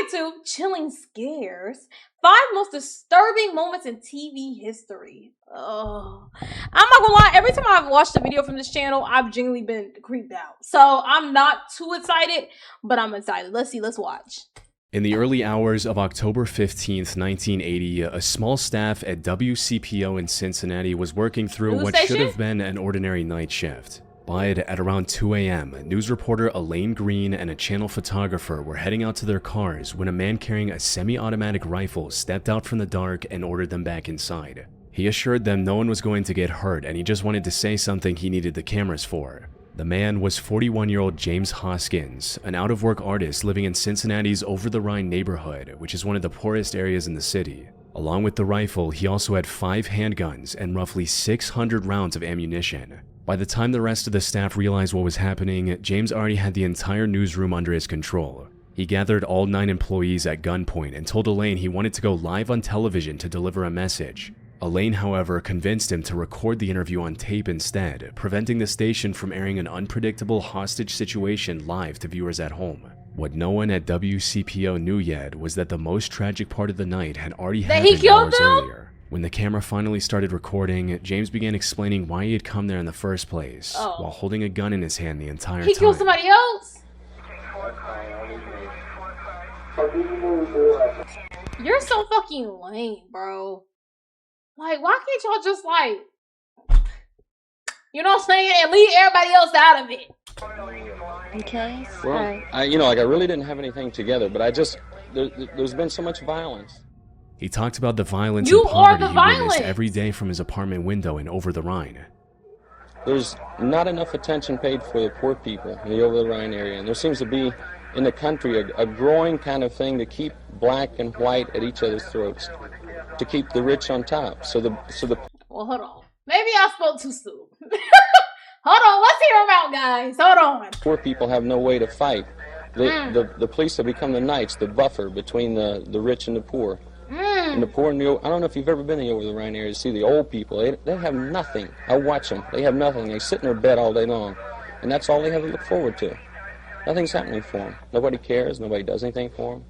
into chilling scares. 5 most disturbing moments in TV history. Oh, I'm not gonna lie. Every time I've watched a video from this channel, I've genuinely been creeped out. So I'm not too excited, but I'm excited. Let's see. Let's watch. In the early hours of October 15th, 1980, a small staff at WCPO in Cincinnati was working through what should have been an ordinary night shift. But at around 2 a.m., news reporter Elaine Green and a channel photographer were heading out to their cars when a man carrying a semi-automatic rifle stepped out from the dark and ordered them back inside. He assured them no one was going to get hurt and he just wanted to say something he needed the cameras for. The man was 41-year-old James Hoskins, an out-of-work artist living in Cincinnati's Over-the-Rhine neighborhood, which is one of the poorest areas in the city. Along with the rifle, he also had 5 handguns and roughly 600 rounds of ammunition. By the time the rest of the staff realized what was happening, James already had the entire newsroom under his control. He gathered all 9 employees at gunpoint and told Elaine he wanted to go live on television to deliver a message. Elaine, however, convinced him to record the interview on tape instead, preventing the station from airing an unpredictable hostage situation live to viewers at home. What no one at WCPO knew yet was that the most tragic part of the night had already happened hours earlier. When the camera finally started recording, James began explaining why he had come there in the first place, while holding a gun in his hand the entire time. He killed somebody else? You're so fucking lame, bro. Like, why can't y'all just, like, you know what I'm saying, and leave everybody else out of it? Okay. Well, I really didn't have anything together, but there's been so much violence. He talked about the violence and poverty he witnessed every day from his apartment window in Over-the-Rhine. There's not enough attention paid for the poor people in the Over-the-Rhine area, and there seems to be in the country a growing kind of thing to keep black and white at each other's throats, to keep the rich on top. Well, hold on. Maybe I spoke too soon. Hold on, let's hear him out, guys. Hold on. Poor people have no way to fight. The police have become the knights, the buffer between the rich and the poor. And the poor, I don't know if you've ever been in the Over-the-Rhine area to see the old people. They have nothing. I watch them. They have nothing. They sit in their bed all day long. And that's all they have to look forward to. Nothing's happening for them. Nobody cares. Nobody does anything for them.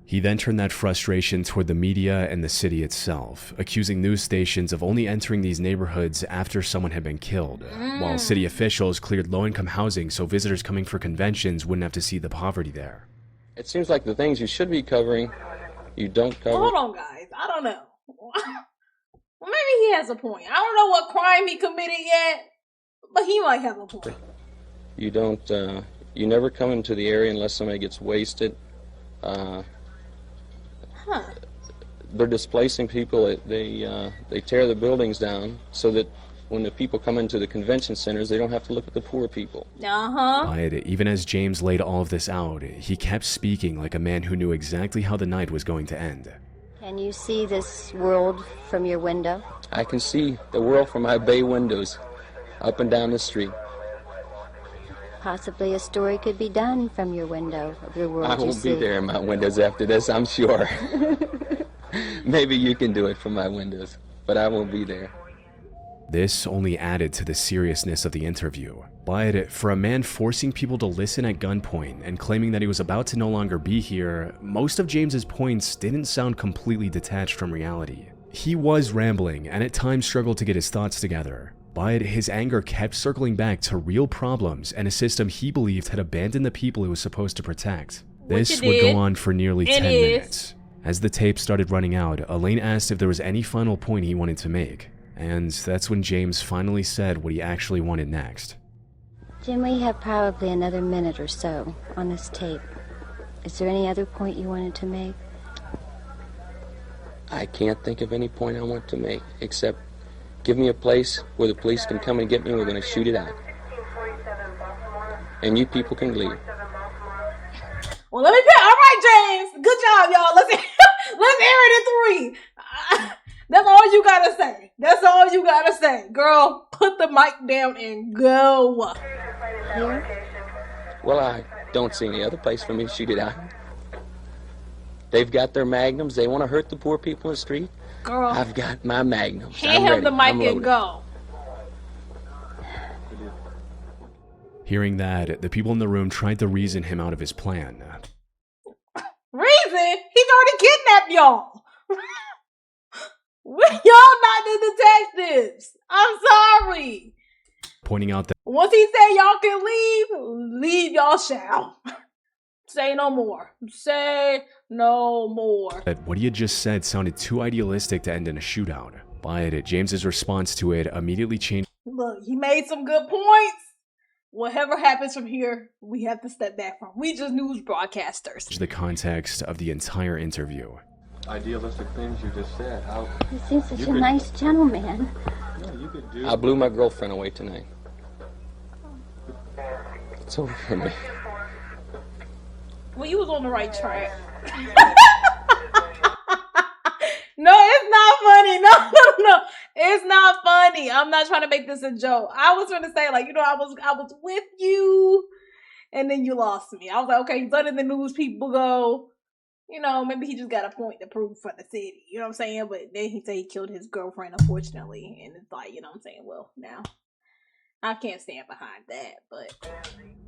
He then turned that frustration toward the media and the city itself, accusing news stations of only entering these neighborhoods after someone had been killed, while city officials cleared low-income housing so visitors coming for conventions wouldn't have to see the poverty there. It seems like the things you should be covering, you don't cover. Hold on, guys. I don't know. Well, maybe he has a point. I don't know what crime he committed yet, but he might have a point. You don't, you never come into the area unless somebody gets wasted. They're displacing people. They tear the buildings down so that when the people come into the convention centers, they don't have to look at the poor people. But even as James laid all of this out, he kept speaking like a man who knew exactly how the night was going to end. Can you see this world from your window? I can see the world from my bay windows, up and down the street. Possibly a story could be done from your window of the world you see. I won't be there in my windows after this, I'm sure. Maybe you can do it from my windows, but I won't be there. This only added to the seriousness of the interview. But for a man forcing people to listen at gunpoint and claiming that he was about to no longer be here, most of James's points didn't sound completely detached from reality. He was rambling and at times struggled to get his thoughts together. But his anger kept circling back to real problems and a system he believed had abandoned the people it was supposed to protect. This would go on for nearly 10 minutes. As the tape started running out, Elaine asked if there was any final point he wanted to make. And that's when James finally said what he actually wanted next. Jim, we have probably another minute or so on this tape. Is there any other point you wanted to make? I can't think of any point I want to make, except give me a place where the police can come and get me and we're going to shoot it out. And you people can leave. Well, let me pick. All right, James. Good job, y'all. Let's air it in 3. That's all you gotta say. That's all you gotta say. Girl, put the mic down and go. Here? Well, I don't see any other place for me to shoot it out. They've got their magnums. They want to hurt the poor people in the street. Girl, I've got my magnums. hand him the mic and go. Hearing that, the people in the room tried to reason him out of his plan. Reason prison. He's already kidnapped y'all. Y'all not the detectives. I'm sorry. Pointing out that once he said y'all can leave y'all shall. Say no more. Say no more. That what he had just said sounded too idealistic to end in a shootout. But James's response to it immediately changed. Look, he made some good points. Whatever happens from here, we have to step back from. We just news broadcasters. The context of the entire interview. Idealistic things you just said. How You seem such a nice gentleman. yeah, you could do. I blew my girlfriend away tonight. It's over for me. Well, you was on the right track. No, it's not funny. No. It's not funny. I'm not trying to make this a joke. I was trying to say, like, I was with you, and then you lost me. I was like, okay, he's letting the news people go. Maybe he just got a point to prove for the city. You know what I'm saying? But then he said he killed his girlfriend, unfortunately. And it's like, what I'm saying? Well, now, I can't stand behind that, but...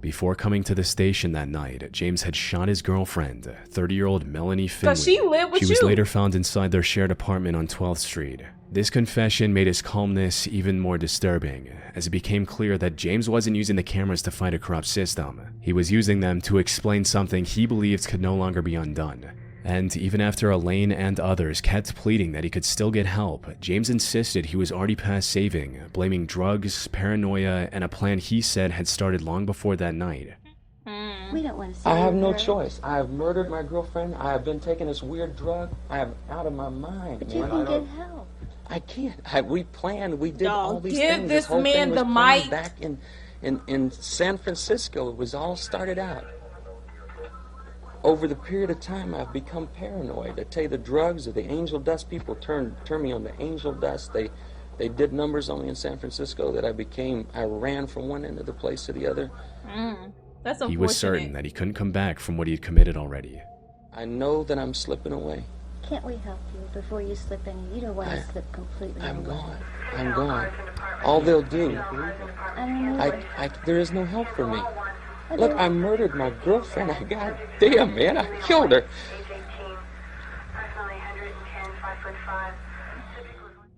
Before coming to the station that night, James had shot his girlfriend, 30-year-old Melanie Finley. Because she lived with you. She was later found inside their shared apartment on 12th Street. This confession made his calmness even more disturbing, as it became clear that James wasn't using the cameras to fight a corrupt system. He was using them to explain something he believed could no longer be undone. And even after Elaine and others kept pleading that he could still get help, James insisted he was already past saving, blaming drugs, paranoia, and a plan he said had started long before that night. We don't want to see I have no her. choice. I have murdered my girlfriend. I have been taking this weird drug. I am out of my mind, But you man. can get help. I can't. We planned. We did all these give things. this whole man thing was the planned mic. back in San Francisco. It was all started out. Over the period of time, I've become paranoid. I tell you, the drugs or the angel dust people turn me on to angel dust. They did numbers on me in San Francisco that I ran from one end of the place to the other. That's unfortunate. He was certain that he couldn't come back from what he had committed already. I know that I'm slipping away. Can't we help you before you slip in? You don't want to slip completely I'm away. gone. I'm gone. All they'll do. I don't know. There is no help for me. Look, I murdered my girlfriend. God damn, man, I killed her.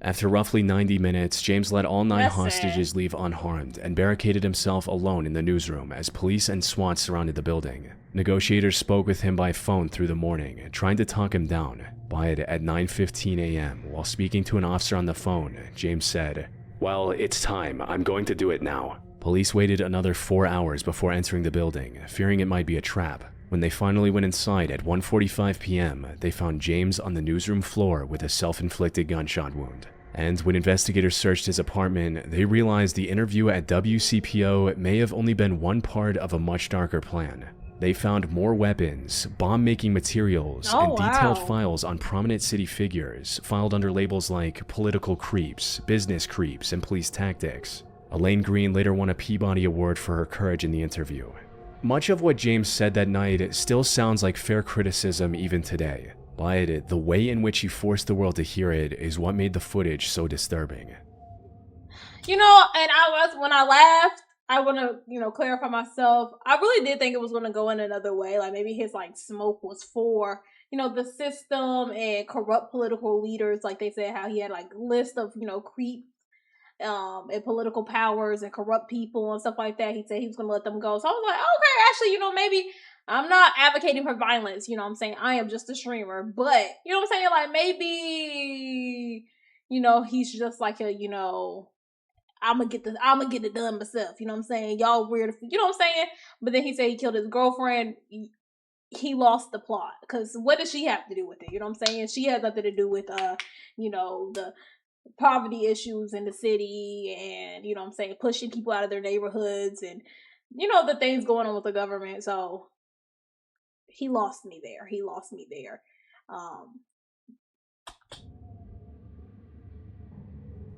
After roughly 90 minutes, James let all 9 That's hostages sad. leave unharmed and barricaded himself alone in the newsroom as police and SWAT surrounded the building. Negotiators spoke with him by phone through the morning, trying to talk him down. But at 9:15 a.m., while speaking to an officer on the phone, James said, "Well, it's time. I'm going to do it now." Police waited another 4 hours before entering the building, fearing it might be a trap. When they finally went inside at 1:45 p.m., they found James on the newsroom floor with a self-inflicted gunshot wound. And when investigators searched his apartment, they realized the interview at WCPO may have only been one part of a much darker plan. They found more weapons, bomb-making materials, and detailed files on prominent city figures, filed under labels like political creeps, business creeps, and police tactics. Elaine Green later won a Peabody Award for her courage in the interview. Much of what James said that night still sounds like fair criticism even today, but the way in which he forced the world to hear it is what made the footage so disturbing. And when I laughed, I want to, clarify myself. I really did think it was going to go in another way. Like maybe his smoke was for, the system and corrupt political leaders. Like they said how he had list of, creep and political powers and corrupt people and stuff like that. He said he was going to let them go. So I was like, okay, actually, maybe I'm not advocating for violence. I'm saying I am just a streamer. But, I'm saying? Maybe, he's just like a, I'm gonna get it done myself. I'm saying? Y'all weird. I'm saying? But then he said he killed his girlfriend. He lost the plot. Because what does she have to do with it? I'm saying? She has nothing to do with, the poverty issues in the city and, I'm saying, pushing people out of their neighborhoods and, the things going on with the government. So he lost me there.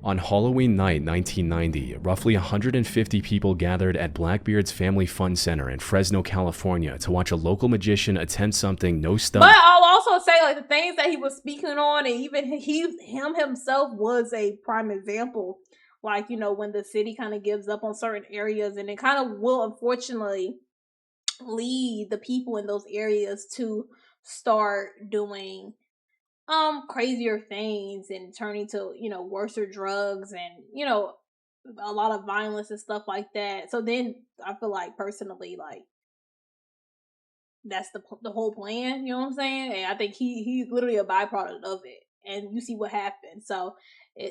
On Halloween night 1990, roughly 150 people gathered at Blackbeard's Family Fun Center in Fresno, California to watch a local magician attempt something no stunt. But I'll also say the things that he was speaking on, and even him himself was a prime example. When the city kind of gives up on certain areas, and it kind of will unfortunately lead the people in those areas to start doing crazier things and turning to, worser drugs and, a lot of violence and stuff like that. So then I feel like personally, like, that's the whole plan, you know what I'm saying? And I think he's literally a byproduct of it. And you see what happened. So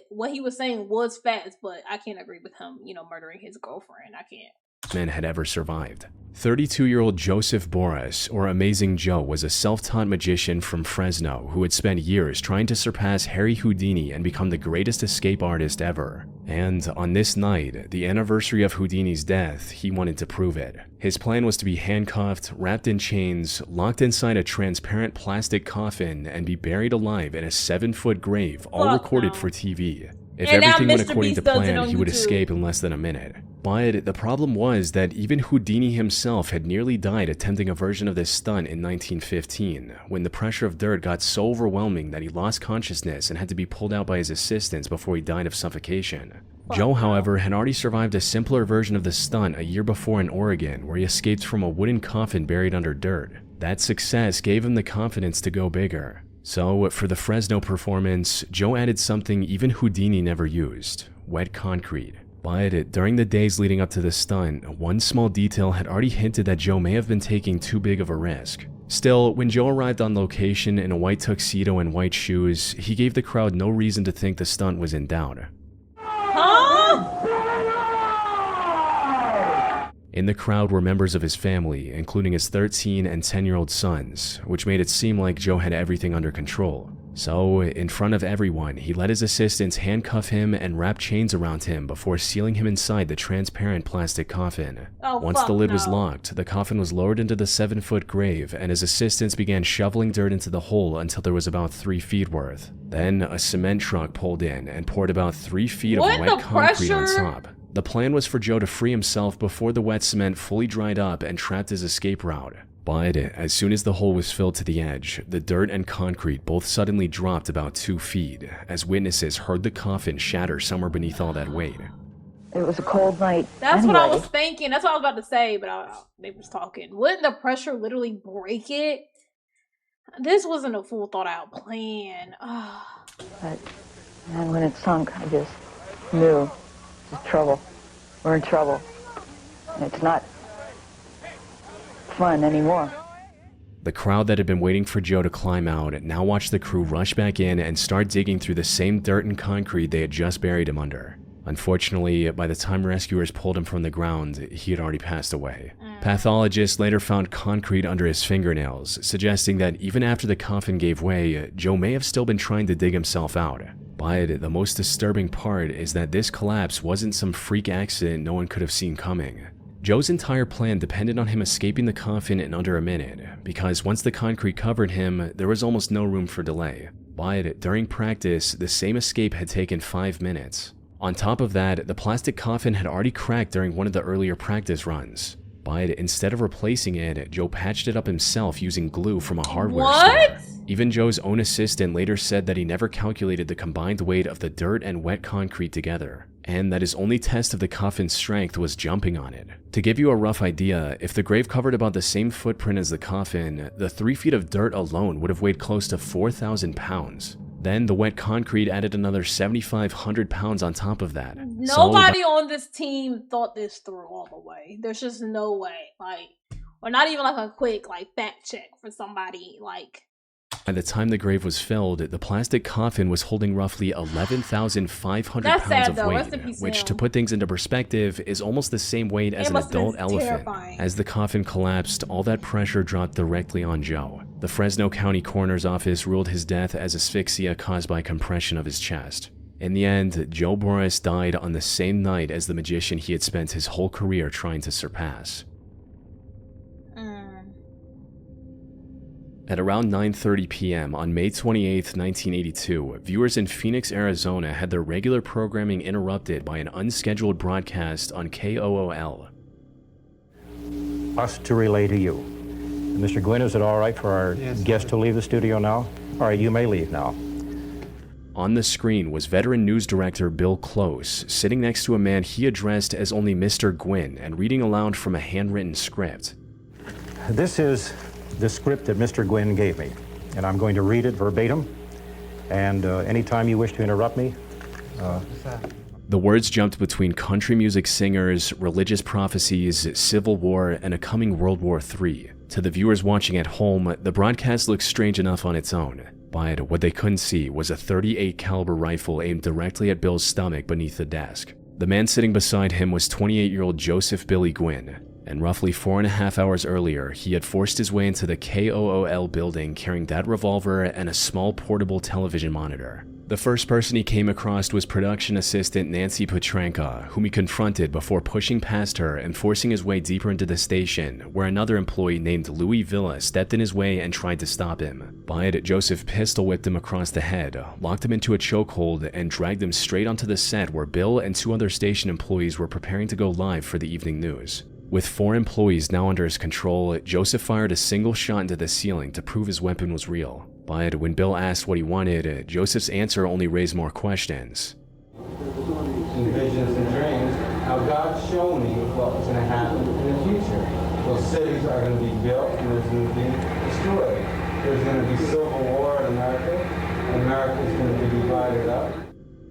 what he was saying was facts, but I can't agree with him, murdering his girlfriend. I can't. Man had ever survived. 32-year-old Joseph Boris, or Amazing Joe, was a self-taught magician from Fresno who had spent years trying to surpass Harry Houdini and become the greatest escape artist ever. And on this night, the anniversary of Houdini's death, he wanted to prove it. His plan was to be handcuffed, wrapped in chains, locked inside a transparent plastic coffin, and be buried alive in a 7-foot grave, all recorded for TV. If everything went according to plan, he would escape in less than a minute. But the problem was that even Houdini himself had nearly died attempting a version of this stunt in 1915, when the pressure of dirt got so overwhelming that he lost consciousness and had to be pulled out by his assistants before he died of suffocation. Joe, however, had already survived a simpler version of the stunt a year before in Oregon, where he escaped from a wooden coffin buried under dirt. That success gave him the confidence to go bigger. So, for the Fresno performance, Joe added something even Houdini never used: wet concrete. But during the days leading up to the stunt, one small detail had already hinted that Joe may have been taking too big of a risk. Still, when Joe arrived on location in a white tuxedo and white shoes, he gave the crowd no reason to think the stunt was in doubt. In the crowd were members of his family, including his 13 and 10-year-old sons, which made it seem like Joe had everything under control. So, in front of everyone, he let his assistants handcuff him and wrap chains around him before sealing him inside the transparent plastic coffin. Once the lid was locked, the coffin was lowered into the 7-foot grave, and his assistants began shoveling dirt into the hole until there was about 3 feet worth. Then, a cement truck pulled in and poured about 3 feet of wet concrete on top. The plan was for Joe to free himself before the wet cement fully dried up and trapped his escape route. But as soon as the hole was filled to the edge, the dirt and concrete both suddenly dropped about 2 feet, as witnesses heard the coffin shatter somewhere beneath all that weight. It was a cold night. That's what I was thinking. That's what I was about to say, but they was talking. Wouldn't the pressure literally break it? This wasn't a full thought out plan. But and when it sunk, I just knew. It's trouble. We're in trouble. And it's not fun anymore. The crowd that had been waiting for Joe to climb out now watched the crew rush back in and start digging through the same dirt and concrete they had just buried him under. Unfortunately, by the time rescuers pulled him from the ground, he had already passed away. Pathologists later found concrete under his fingernails, suggesting that even after the coffin gave way, Joe may have still been trying to dig himself out. But the most disturbing part is that this collapse wasn't some freak accident no one could have seen coming. Joe's entire plan depended on him escaping the coffin in under a minute, because once the concrete covered him, there was almost no room for delay. But during practice, the same escape had taken 5 minutes. On top of that, the plastic coffin had already cracked during one of the earlier practice runs. But instead of replacing it, Joe patched it up himself using glue from a hardware store. Even Joe's own assistant later said that he never calculated the combined weight of the dirt and wet concrete together, and that his only test of the coffin's strength was jumping on it. To give you a rough idea, if the grave covered about the same footprint as the coffin, the 3 feet of dirt alone would have weighed close to 4,000 pounds. Then the wet concrete added another 7,500 pounds on top of that. Nobody on this team thought this through all the way. There's just no way. Or not even a quick fact check for somebody By the time the grave was filled, the plastic coffin was holding roughly 11,500 pounds of weight, which, to put things into perspective, is almost the same weight as an adult elephant. As the coffin collapsed, all that pressure dropped directly on Joe. The Fresno County Coroner's Office ruled his death as asphyxia caused by compression of his chest. In the end, Joe Boris died on the same night as the magician he had spent his whole career trying to surpass. At around 9:30 p.m. on May 28, 1982, viewers in Phoenix, Arizona had their regular programming interrupted by an unscheduled broadcast on KOOL. Us to relay to you. Mr. Gwynn, is it all right for our guest to leave the studio now? All right, you may leave now. On the screen was veteran news director Bill Close, sitting next to a man he addressed as only Mr. Gwynn and reading aloud from a handwritten script. This is the script that Mr. Gwynn gave me, and I'm going to read it verbatim, and anytime you wish to interrupt me. The words jumped between country music singers, religious prophecies, civil war, and a coming World War III. To the viewers watching at home, the broadcast looked strange enough on its own, but what they couldn't see was a .38 caliber rifle aimed directly at Bill's stomach beneath the desk. The man sitting beside him was 28-year-old Joseph Billy Gwynn, and roughly 4.5 hours earlier, he had forced his way into the KOOL building carrying that revolver and a small portable television monitor. The first person he came across was production assistant Nancy Petranka, whom he confronted before pushing past her and forcing his way deeper into the station, where another employee named Louis Villa stepped in his way and tried to stop him. But Joseph pistol whipped him across the head, locked him into a chokehold, and dragged him straight onto the set where Bill and 2 other station employees were preparing to go live for the evening news. With 4 employees now under his control, Joseph fired a single shot into the ceiling to prove his weapon was real. But when Bill asked what he wanted, Joseph's answer only raised more questions. In visions and dreams, how God showed me what was going to happen in the future. Those cities are going to be built and there's going to be destroyed. There's going to be civil war in America. America is going to be divided up.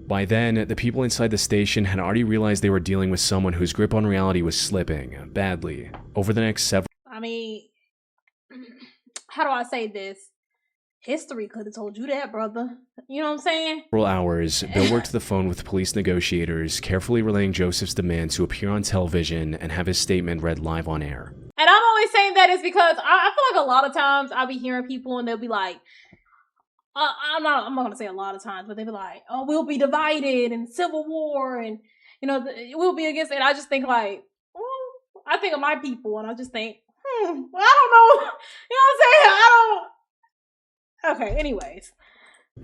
By then, the people inside the station had already realized they were dealing with someone whose grip on reality was slipping, badly. Over the next several... I mean, how do I say this? History could have told you that, brother. You know what I'm saying? hours, Bill worked the phone with police negotiators, carefully relaying Joseph's demand to appear on television and have his statement read live on air. And I'm only saying that is because I feel like a lot of times I'll be hearing people and they'll be like, I'm not gonna say a lot of times, but they'll be like, oh, we'll be divided and civil war and, you know, we'll be against it. And I just think like, I think of my people and I just think, I don't know. You know what I'm saying? Okay, anyways.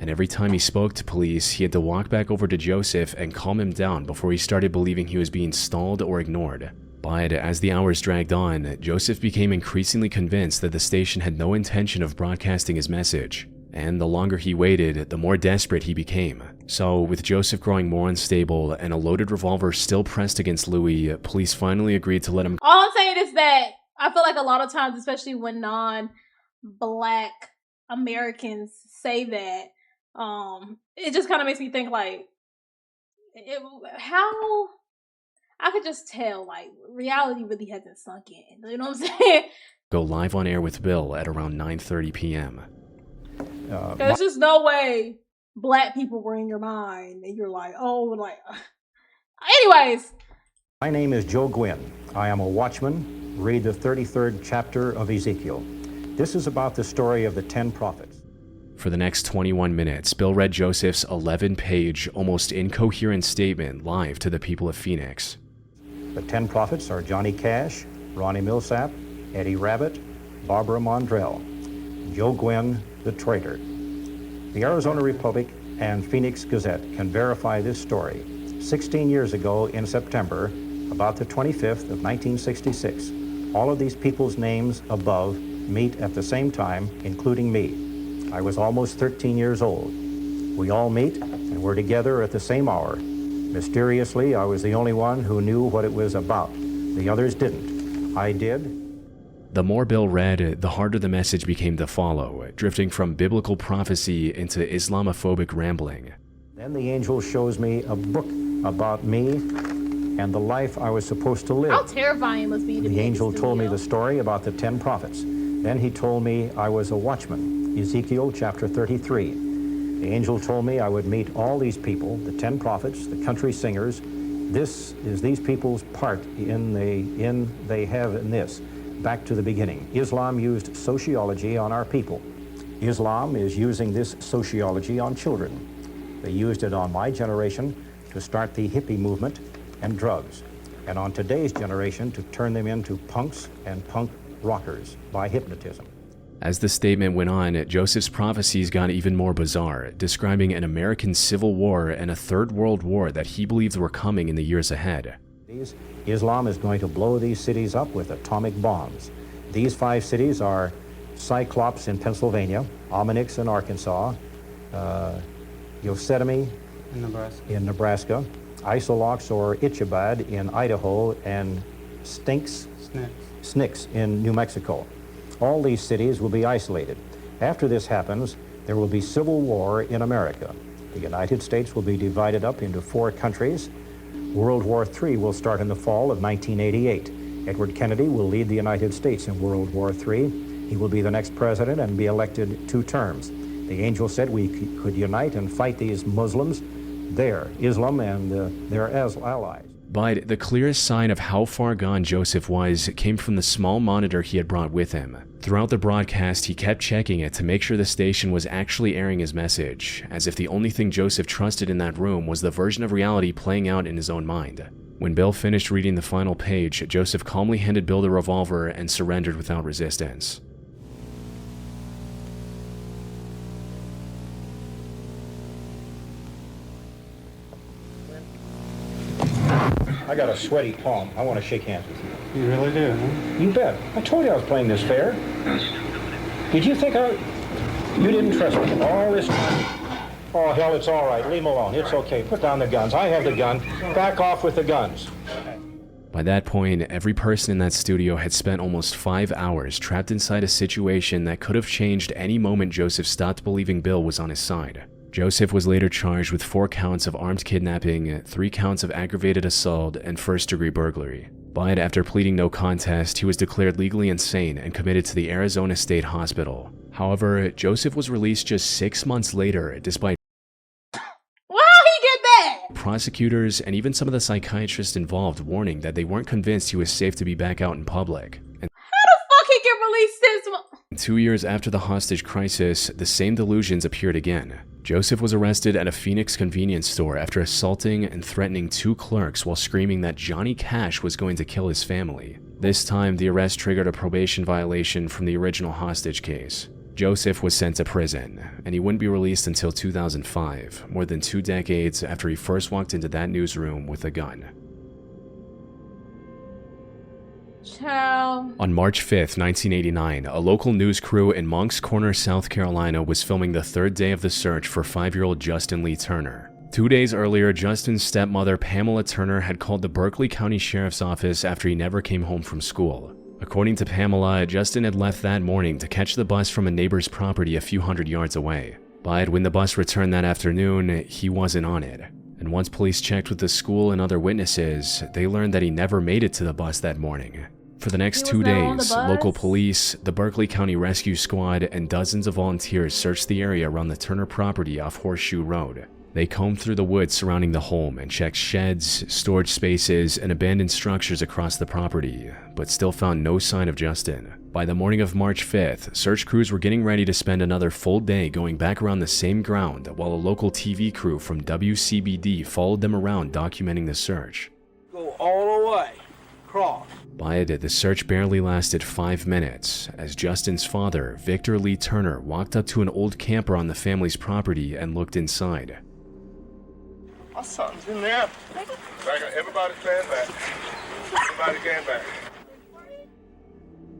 And every time he spoke to police, he had to walk back over to Joseph and calm him down before he started believing he was being stalled or ignored. But as the hours dragged on, Joseph became increasingly convinced that the station had no intention of broadcasting his message. And the longer he waited, the more desperate he became. So, with Joseph growing more unstable and a loaded revolver still pressed against Louis, police finally agreed to let him... All I'm saying is that I feel like a lot of times, especially when non-black Americans say that, it just kind of makes me think like, how I could just tell like reality really hasn't sunk in. You know what I'm saying? Go live on air with Bill at around 9:30 p.m. There's just no way black people were in your mind and you're like, oh, like. Anyways. My name is Joe Gwynn. I am a watchman. Read the 33rd chapter of Ezekiel. This is about the story of the 10 prophets. For the next 21 minutes, Bill read Joseph's 11-page, almost incoherent statement live to the people of Phoenix. The 10 prophets are Johnny Cash, Ronnie Millsap, Eddie Rabbitt, Barbara Mondrell, Joe Gwynn, the traitor. The Arizona Republic and Phoenix Gazette can verify this story. 16 years ago in September, about the 25th of 1966, all of these people's names above meet at the same time, including me. I was almost 13 years old. We all meet, and we're together at the same hour. Mysteriously, I was the only one who knew what it was about. The others didn't. I did. The more Bill read, the harder the message became to follow, drifting from biblical prophecy into Islamophobic rambling. Then the angel shows me a book about me and the life I was supposed to live. How terrifying it must be to be The angel told me the story about the 10 prophets. Then he told me I was a watchman, Ezekiel chapter 33. The angel told me I would meet all these people, the 10 prophets, the country singers. This is these people's part they have in this. Back to the beginning. Islam used sociology on our people. Islam is using this sociology on children. They used it on my generation to start the hippie movement and drugs, and on today's generation to turn them into punks and punk rockers by hypnotism. As the statement went on, Joseph's prophecies got even more bizarre, describing an American civil war and a third world war that he believed were coming in the years ahead. Islam is going to blow these cities up with atomic bombs. These 5 cities are Cyclops in Pennsylvania, Ominix in Arkansas, Yosemite in Nebraska, Isolox or Itchabad in Idaho, and Snicks in New Mexico. All these cities will be isolated. After this happens, there will be civil war in America. The United States will be divided up into 4 countries. World War III will start in the fall of 1988. Edward Kennedy will lead the United States in World War III. He will be the next president and be elected 2 terms. The angel said we could unite and fight these Muslims, their Islam, and their allies. But the clearest sign of how far gone Joseph was came from the small monitor he had brought with him. Throughout the broadcast, he kept checking it to make sure the station was actually airing his message, as if the only thing Joseph trusted in that room was the version of reality playing out in his own mind. When Bill finished reading the final page, Joseph calmly handed Bill the revolver and surrendered without resistance. I got a sweaty palm. I want to shake hands with you. You really do, huh? You bet. I told you I was playing this fair. Did you think you didn't trust me all this time? Oh, hell, it's all right. Leave him alone. It's okay. Put down the guns. I have the gun. Back off with the guns. By that point, every person in that studio had spent almost 5 hours trapped inside a situation that could have changed any moment Joseph stopped believing Bill was on his side. Joseph was later charged with 4 counts of armed kidnapping, 3 counts of aggravated assault, and first-degree burglary. But after pleading no contest, he was declared legally insane and committed to the Arizona State Hospital. However, Joseph was released just 6 months later, despite prosecutors and even some of the psychiatrists involved warning that they weren't convinced he was safe to be back out in public. And how the fuck he get released this month? 2 years after the hostage crisis, the same delusions appeared again. Joseph was arrested at a Phoenix convenience store after assaulting and threatening 2 clerks while screaming that Johnny Cash was going to kill his family. This time, the arrest triggered a probation violation from the original hostage case. Joseph was sent to prison, and he wouldn't be released until 2005, more than 2 decades after he first walked into that newsroom with a gun. Ciao. On March 5th, 1989, a local news crew in Moncks Corner, South Carolina was filming the 3rd day of the search for 5-year-old Justin Lee Turner. 2 days earlier, Justin's stepmother, Pamela Turner, had called the Berkeley County Sheriff's Office after he never came home from school. According to Pamela, Justin had left that morning to catch the bus from a neighbor's property a few hundred yards away. But when the bus returned that afternoon, he wasn't on it. And once police checked with the school and other witnesses, they learned that he never made it to the bus that morning. For the next 2 days, local police, the Berkeley County Rescue Squad, and dozens of volunteers searched the area around the Turner property off Horseshoe Road. They combed through the woods surrounding the home and checked sheds, storage spaces, and abandoned structures across the property, but still found no sign of Justin. By the morning of March 5th, search crews were getting ready to spend another full day going back around the same ground while a local TV crew from WCBD followed them around documenting the search. Go all the way, cross. But the search barely lasted 5 minutes, as Justin's father, Victor Lee Turner, walked up to an old camper on the family's property and looked inside. My son's in there. Everybody stand back. Everybody stand back.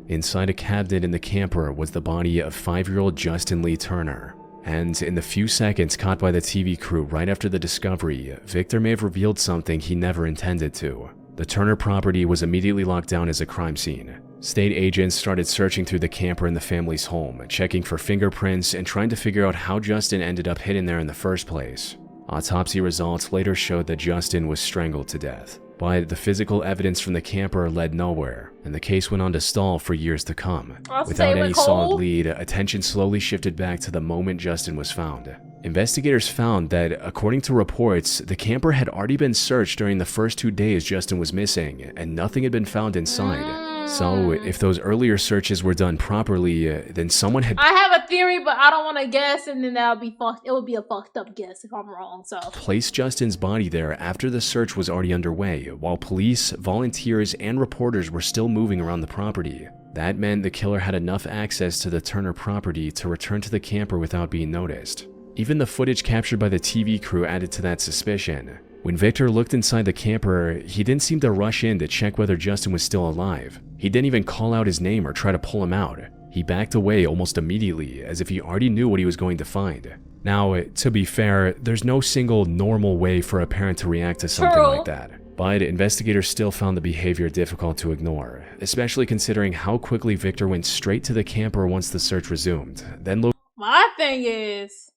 Inside a cabinet in the camper was the body of 5-year-old Justin Lee Turner. And in the few seconds caught by the TV crew right after the discovery, Victor may have revealed something he never intended to. The Turner property was immediately locked down as a crime scene. State agents started searching through the camper in the family's home, checking for fingerprints and trying to figure out how Justin ended up hidden there in the first place. Autopsy results later showed that Justin was strangled to death. But the physical evidence from the camper led nowhere, and the case went on to stall for years to come. Without any solid lead, attention slowly shifted back to the moment Justin was found. Investigators found that, according to reports, the camper had already been searched during the first 2 days Justin was missing, and nothing had been found inside. So, if those earlier searches were done properly, then someone had— I have a theory, but I don't want to guess, and then that'll be fucked. It would be a fucked up guess if I'm wrong, so. placed Justin's body there after the search was already underway, while police, volunteers, and reporters were still moving around the property. That meant the killer had enough access to the Turner property to return to the camper without being noticed. Even the footage captured by the TV crew added to that suspicion. When Victor looked inside the camper, he didn't seem to rush in to check whether Justin was still alive. He didn't even call out his name or try to pull him out. He backed away almost immediately, as if he already knew what he was going to find. Now, to be fair, there's no single normal way for a parent to react to something like that. But investigators still found the behavior difficult to ignore, especially considering how quickly Victor went straight to the camper once the search resumed. Then my thing is,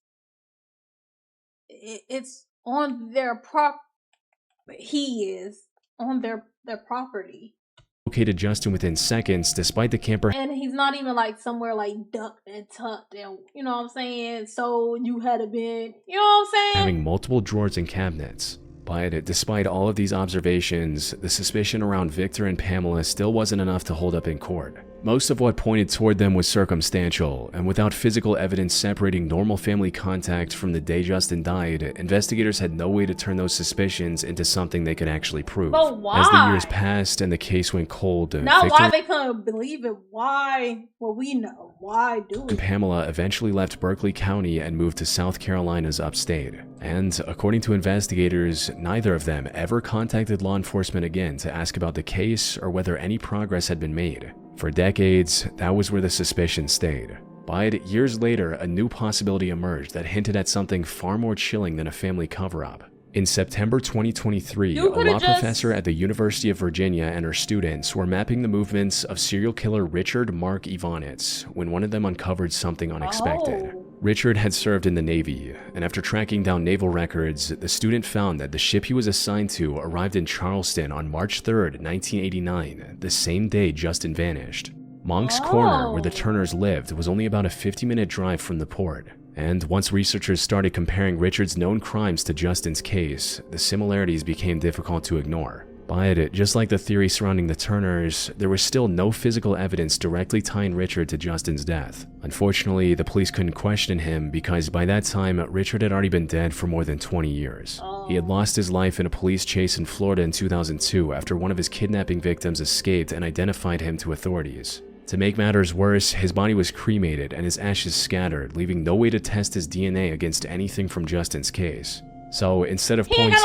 it's on their he is on their property. Located Justin within seconds, despite the camper. And he's not even like somewhere like ducked and tucked and, you know what I'm saying? So you had to been, you know what I'm saying? Having multiple drawers and cabinets. But despite all of these observations, the suspicion around Victor and Pamela still wasn't enough to hold up in court. Most of what pointed toward them was circumstantial, and without physical evidence separating normal family contact from the day Justin died, investigators had no way to turn those suspicions into something they could actually prove. But why? As the years passed and the case went cold, not Victor why they couldn't believe it. Why? Well, we know. Why do it? and Pamela eventually left Berkeley County and moved to South Carolina's upstate. And according to investigators, neither of them ever contacted law enforcement again to ask about the case or whether any progress had been made. For decades, that was where the suspicion stayed. But years later, a new possibility emerged that hinted at something far more chilling than a family cover-up. In September 2023, a law professor at the University of Virginia and her students were mapping the movements of serial killer Richard Mark Ivanitz when one of them uncovered something unexpected. Richard had served in the Navy, and after tracking down naval records, the student found that the ship he was assigned to arrived in Charleston on March 3rd, 1989, the same day Justin vanished. Monk's Corner, where the Turners lived, was only about a 50-minute drive from the port. And once researchers started comparing Richard's known crimes to Justin's case, the similarities became difficult to ignore. But just like the theory surrounding the Turners, there was still no physical evidence directly tying Richard to Justin's death. Unfortunately, the police couldn't question him because by that time, Richard had already been dead for more than 20 years. He had lost his life in a police chase in Florida in 2002 after one of his kidnapping victims escaped and identified him to authorities. To make matters worse, his body was cremated and his ashes scattered, leaving no way to test his DNA against anything from Justin's case. So instead of pointing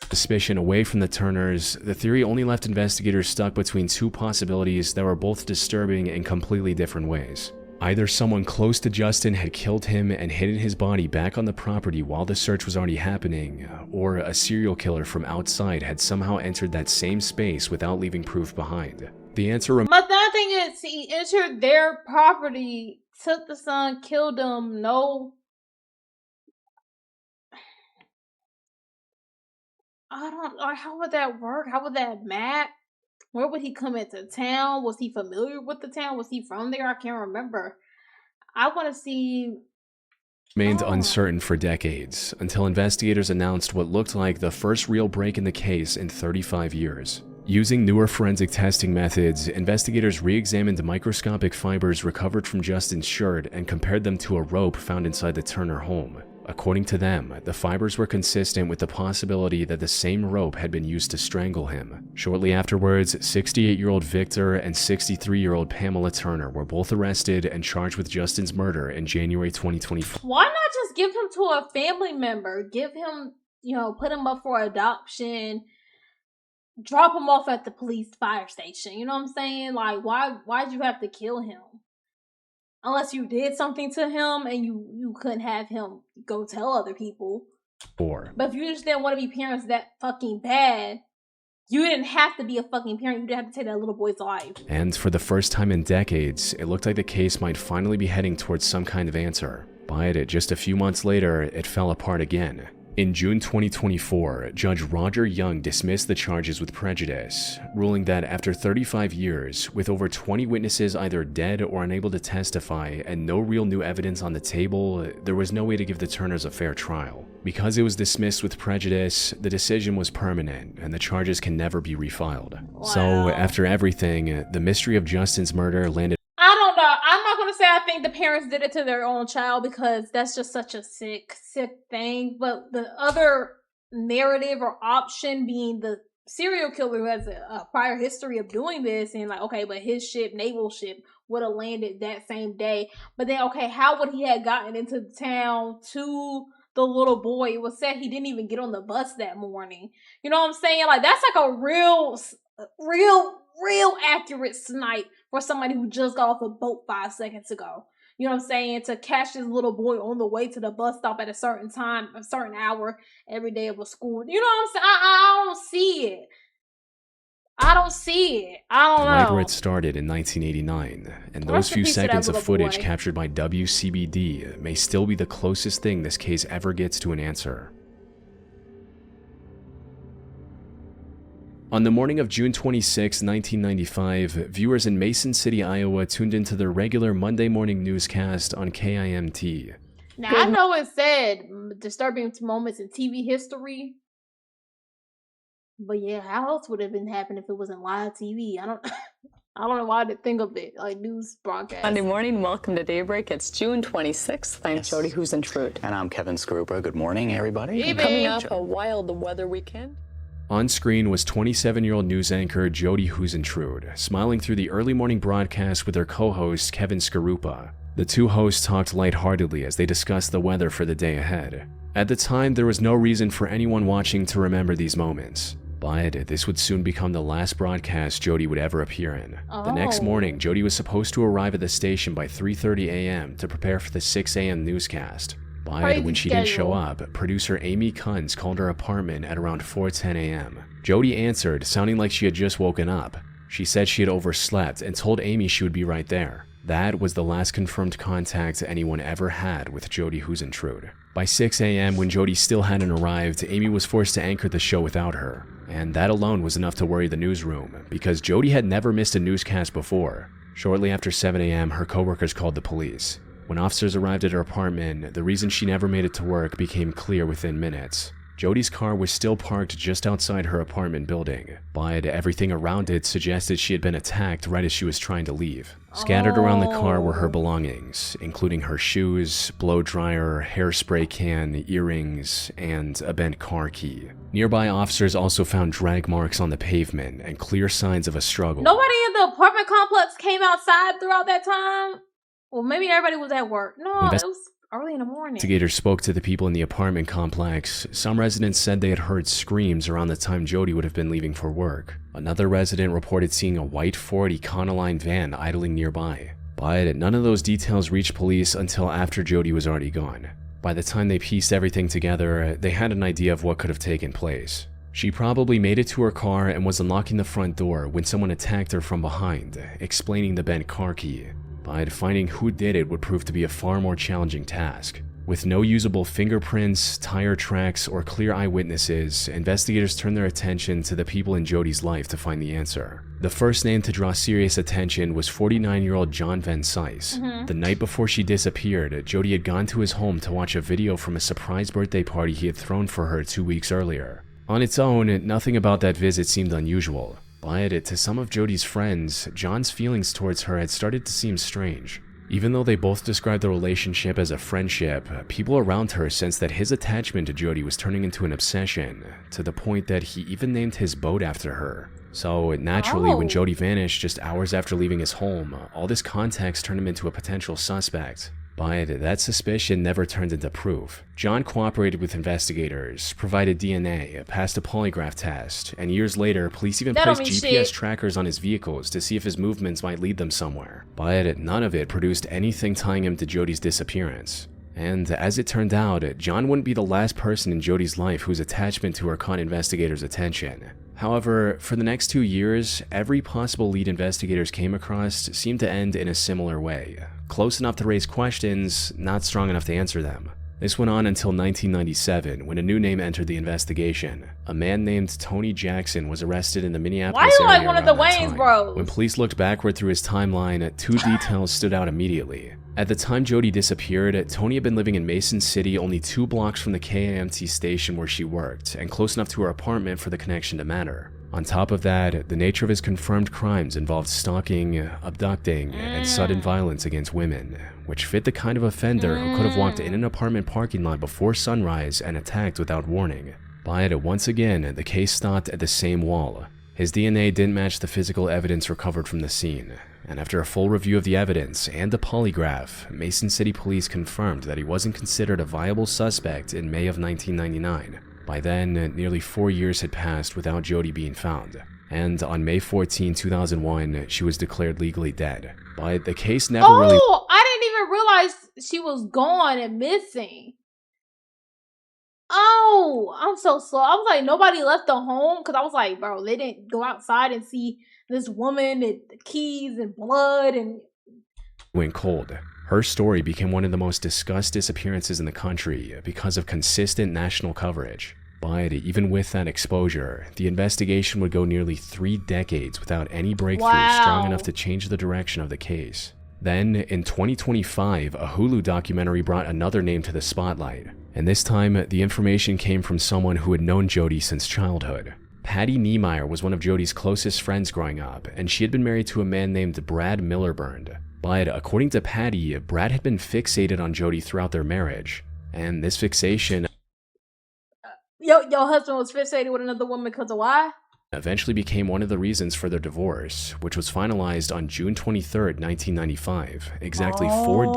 suspicion away from the Turners, the theory only left investigators stuck between two possibilities that were both disturbing in completely different ways. Either someone close to Justin had killed him and hidden his body back on the property while the search was already happening, or a serial killer from outside had somehow entered that same space without leaving proof behind. The answer But the thing is, he entered their property, took the son, killed him, no... I don't know, how would that work? How would that map? Where would he come into town? Was he familiar with the town? Was he from there? I can't remember. I want to see... Remained uncertain for decades, until investigators announced what looked like the first real break in the case in 35 years. Using newer forensic testing methods, investigators re-examined microscopic fibers recovered from Justin's shirt and compared them to a rope found inside the Turner home. According to them, the fibers were consistent with the possibility that the same rope had been used to strangle him. Shortly afterwards, 68-year-old Victor and 63-year-old Pamela Turner were both arrested and charged with Justin's murder in January 2024. Why not just give him to a family member? Give him, you know, put him up for adoption, drop him off at the police fire station. You know what I'm saying? Like, why'd you have to kill him? Unless you did something to him and you couldn't have him go tell other people. But if you just didn't want to be parents that fucking bad, you didn't have to be a fucking parent. You didn't have to take that little boy's life. And for the first time in decades, it looked like the case might finally be heading towards some kind of answer. But just a few months later, it fell apart again. In June 2024, Judge Roger Young dismissed the charges with prejudice, ruling that after 35 years, with over 20 witnesses either dead or unable to testify and no real new evidence on the table, there was no way to give the Turners a fair trial. Because it was dismissed with prejudice, the decision was permanent and the charges can never be refiled. Wow. So after everything, the mystery of Justin's murder landed. I don't know. I'm not going to say I think the parents did it to their own child because that's just such a sick thing. But the other narrative or option being the serial killer who has a prior history of doing this and like, okay, but his ship, naval ship, would have landed that same day. But then, okay, how would he have gotten into the town to the little boy? It was said he didn't even get on the bus that morning. You know what I'm saying? Like, that's like a real accurate snipe for somebody who just got off a boat 5 seconds ago. you know what I'm saying, to catch this little boy on the way to the bus stop at a certain time, a certain hour every day of a school. You know what I'm saying? I don't see it. I don't see it. I don't know. Right where it started in 1989, and those few seconds of footage captured by WCBD may still be the closest thing this case ever gets to an answer. On the morning of June 26, 1995, viewers in Mason City, Iowa tuned into their regular Monday morning newscast on KIMT. Now, I know it said disturbing moments in TV history, but yeah, how else would it have been happening if it wasn't live TV? I don't know why I didn't think of it like news broadcast. Monday morning, welcome to Daybreak. It's June 26th. I'm Jody Husentrud. And I'm Kevin Skarupa. Good morning, everybody. Hey, coming up, a wild weather weekend. On screen was 27-year-old news anchor Jody Husentrud, smiling through the early morning broadcast with her co-host Kevin Skarupa. The two hosts talked lightheartedly as they discussed the weather for the day ahead. At the time, there was no reason for anyone watching to remember these moments, but this would soon become the last broadcast Jody would ever appear in. The next morning, Jody was supposed to arrive at the station by 3:30 a.m. to prepare for the 6 a.m. newscast. But when she didn't show up, producer Amy Kunz called her apartment at around 4:10 a.m. Jody answered, sounding like she had just woken up. She said she had overslept and told Amy she would be right there. That was the last confirmed contact anyone ever had with Jody Husentrud. By 6 a.m., when Jody still hadn't arrived, Amy was forced to anchor the show without her. And that alone was enough to worry the newsroom, because Jody had never missed a newscast before. Shortly after 7 a.m., her coworkers called the police. When officers arrived at her apartment, the reason she never made it to work became clear within minutes. Jody's car was still parked just outside her apartment building, but everything around it suggested she had been attacked right as she was trying to leave. Scattered around the car were her belongings, including her shoes, blow dryer, hairspray can, earrings, and a bent car key. Nearby officers also found drag marks on the pavement and clear signs of a struggle. Nobody in the apartment complex came outside throughout that time? Well, maybe everybody was at work. No, it was early in the morning. Investigators spoke to the people in the apartment complex. Some residents said they had heard screams around the time Jody would have been leaving for work. Another resident reported seeing a white Ford Econoline van idling nearby. But none of those details reached police until after Jody was already gone. By the time they pieced everything together, they had an idea of what could have taken place. She probably made it to her car and was unlocking the front door when someone attacked her from behind, explaining the bent car key. But finding who did it would prove to be a far more challenging task. With no usable fingerprints, tire tracks, or clear eyewitnesses, investigators turned their attention to the people in Jody's life to find the answer. The first name to draw serious attention was 49-year-old John Van Sice. The night before she disappeared, Jody had gone to his home to watch a video from a surprise birthday party he had thrown for her 2 weeks earlier. On its own, nothing about that visit seemed unusual. But to some of Jody's friends, John's feelings towards her had started to seem strange. Even though they both described the relationship as a friendship, people around her sensed that his attachment to Jody was turning into an obsession, to the point that he even named his boat after her. So naturally, when Jody vanished just hours after leaving his home, all this context turned him into a potential suspect. But that suspicion never turned into proof. John cooperated with investigators, provided DNA, passed a polygraph test, and years later, police even placed GPS trackers on his vehicles to see if his movements might lead them somewhere. But none of it produced anything tying him to Jody's disappearance. And as it turned out, John wouldn't be the last person in Jody's life whose attachment to her caught investigators' attention. However, for the next 2 years, every possible lead investigators came across seemed to end in a similar way. Close enough to raise questions, not strong enough to answer them. This went on until 1997, when a new name entered the investigation. A man named Tony Jackson was arrested in the Minneapolis area. Why are you like one of the Wayans bros? When police looked backward through his timeline, 2 details stood out immediately. At the time Jody disappeared, Tony had been living in Mason City, only 2 blocks from the KIMT station where she worked, and close enough to her apartment for the connection to matter. On top of that, the nature of his confirmed crimes involved stalking, abducting, and sudden violence against women, which fit the kind of offender who could have walked in an apartment parking lot before sunrise and attacked without warning. But once again, the case stopped at the same wall. His DNA didn't match the physical evidence recovered from the scene, and after a full review of the evidence and a polygraph, Mason City police confirmed that he wasn't considered a viable suspect in May of 1999. By then, nearly 4 years had passed without Jody being found, and on May 14, 2001, she was declared legally dead. But the case never really... Oh, I didn't even even realize she was gone and missing. Oh, I'm so slow. I was like, nobody left the home? Because I was like, bro, they didn't go outside and see this woman and the keys and blood and... Went cold. Her story became one of the most discussed disappearances in the country because of consistent national coverage. But even with that exposure, the investigation would go nearly 3 decades without any breakthrough strong enough to change the direction of the case. Then, in 2025, a Hulu documentary brought another name to the spotlight. And this time, the information came from someone who had known Jodi since childhood. Patty Niemeyer was one of Jodi's closest friends growing up, and she had been married to a man named Brad Millerburn. But according to Patty, Brad had been fixated on Jodi throughout their marriage. And this fixation... Your husband was fixated with another woman because of why? Eventually became one of the reasons for their divorce, which was finalized on June 23rd, 1995, exactly 4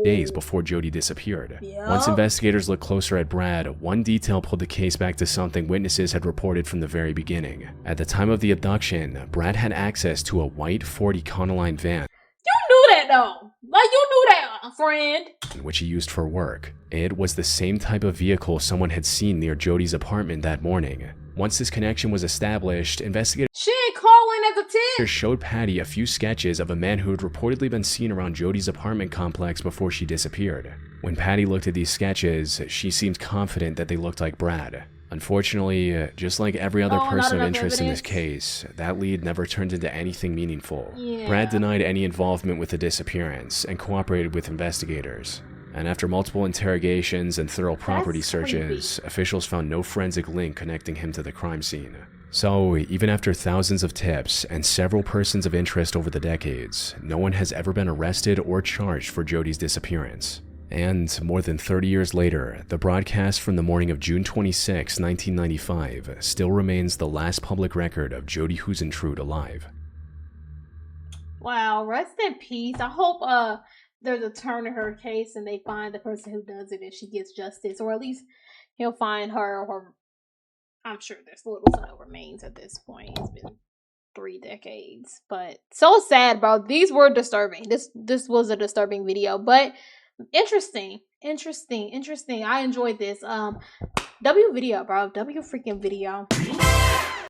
days before Jodi disappeared. Once investigators looked closer at Brad, one detail pulled the case back to something witnesses had reported from the very beginning. At the time of the abduction, Brad had access to a white Ford Econoline van. You knew that though. Like, you knew that, friend. Which he used for work. It was the same type of vehicle someone had seen near Jodi's apartment that morning. Once this connection was established, investigators calling as a tip. Showed Patty a few sketches of a man who had reportedly been seen around Jodi's apartment complex before she disappeared. When Patty looked at these sketches, she seemed confident that they looked like Brad. Unfortunately, just like every other person of interest in this case, that lead never turned into anything meaningful. Brad denied any involvement with the disappearance and cooperated with investigators. And after multiple interrogations and thorough property searches, officials found no forensic link connecting him to the crime scene. So, even after thousands of tips and several persons of interest over the decades, no one has ever been arrested or charged for Jodi's disappearance. And more than 30 years later, the broadcast from the morning of June 26, 1995 still remains the last public record of Jodi Huisentruit alive. Wow, rest in peace. I hope there's a turn in her case and they find the person who does it and she gets justice, or at least he'll find her, or I'm sure there's little to no remains at this point. It's been 3 decades, but so sad, bro. These were disturbing. This was a disturbing video, but interesting. I enjoyed this. W video, bro. W freaking video.